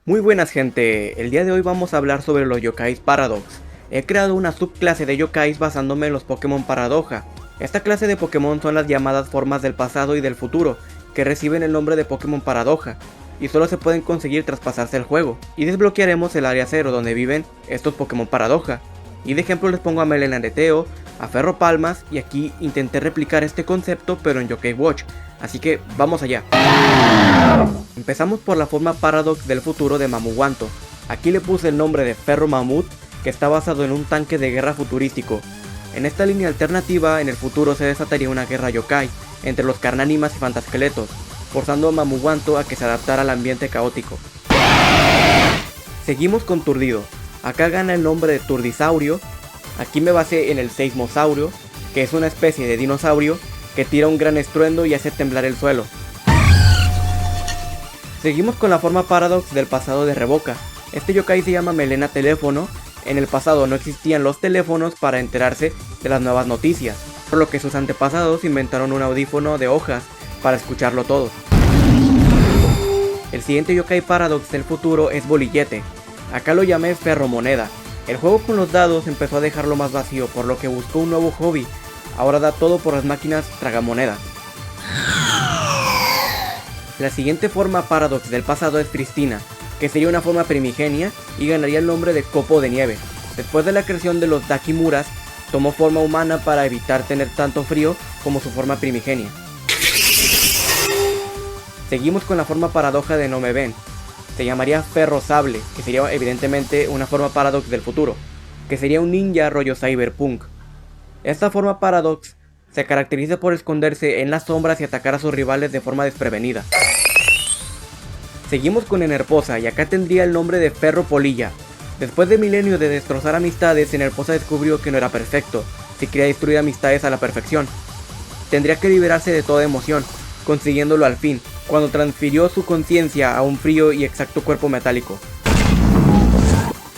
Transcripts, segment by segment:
Muy buenas gente, el día de hoy vamos a hablar sobre los Yokais Paradox. He creado una subclase de Yokais basándome en los Pokémon Paradoja. Esta clase de Pokémon son las llamadas formas del pasado y del futuro, que reciben el nombre de Pokémon Paradoja, y solo se pueden conseguir tras pasarse el juego. Y desbloquearemos el área 0 donde viven estos Pokémon Paradoja. Y de ejemplo les pongo a Melenareteo, a Ferropalmas, y aquí intenté replicar este concepto pero en Yokai Watch, así que vamos allá. Empezamos por la forma Paradox del futuro de Mamuwanto. Aquí le puse el nombre de Ferro Mamut, que está basado en un tanque de guerra futurístico. En esta línea alternativa, en el futuro se desataría una guerra yokai entre los carnánimas y fantasqueletos, forzando a Mamuwanto a que se adaptara al ambiente caótico. Seguimos con Turdido. Acá gana el nombre de Turdisaurio. Aquí me basé en el Seismosaurio, que es una especie de dinosaurio que tira un gran estruendo y hace temblar el suelo. Seguimos con la forma Paradox del pasado de Revoca. Este yokai se llama Melena Teléfono. En el pasado no existían los teléfonos para enterarse de las nuevas noticias, por lo que sus antepasados inventaron un audífono de hojas para escucharlo todo. El siguiente yokai Paradox del futuro es Bolillete. Acá lo llamé Ferromoneda. El juego con los dados empezó a dejarlo más vacío, por lo que buscó un nuevo hobby. Ahora da todo por las máquinas tragamonedas. La siguiente forma Paradox del pasado es Pristina, que sería una forma primigenia y ganaría el nombre de Copo de Nieve. Después de la creación de los Dakimuras, tomó forma humana para evitar tener tanto frío como su forma primigenia. Seguimos con la forma paradoja de Nomeven. Se llamaría Ferro Sable, que sería evidentemente una forma Paradox del futuro, que sería un ninja rollo cyberpunk. Esta forma Paradox se caracteriza por esconderse en las sombras y atacar a sus rivales de forma desprevenida. Seguimos con Enerposa y acá tendría el nombre de Ferro Polilla. Después de milenios de destrozar amistades, Enerposa descubrió que no era perfecto, si quería destruir amistades a la perfección. Tendría que liberarse de toda emoción, consiguiéndolo al fin, cuando transfirió su conciencia a un frío y exacto cuerpo metálico.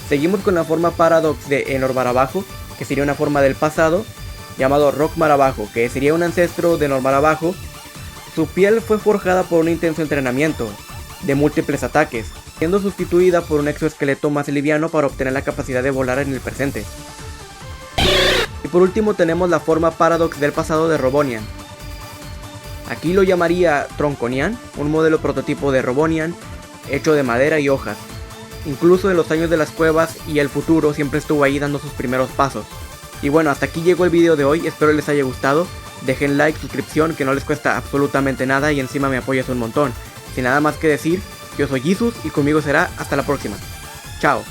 Seguimos con la forma Paradox de Enor Marabajo, que sería una forma del pasado, llamado Rock Marabajo, que sería un ancestro de Enor Marabajo. Su piel fue forjada por un intenso entrenamiento de múltiples ataques, siendo sustituida por un exoesqueleto más liviano para obtener la capacidad de volar en el presente. Y por último tenemos la forma Paradox del pasado de Robonian. Aquí lo llamaría Tronconian, un modelo prototipo de Robonian hecho de madera y hojas. Incluso en los años de las cuevas y el futuro siempre estuvo ahí dando sus primeros pasos. Y bueno, hasta aquí llegó el video de hoy, espero les haya gustado. Dejen like, suscripción, que no les cuesta absolutamente nada y encima me apoyas un montón. Sin nada más que decir, yo soy Jesus y conmigo será hasta la próxima. Chao.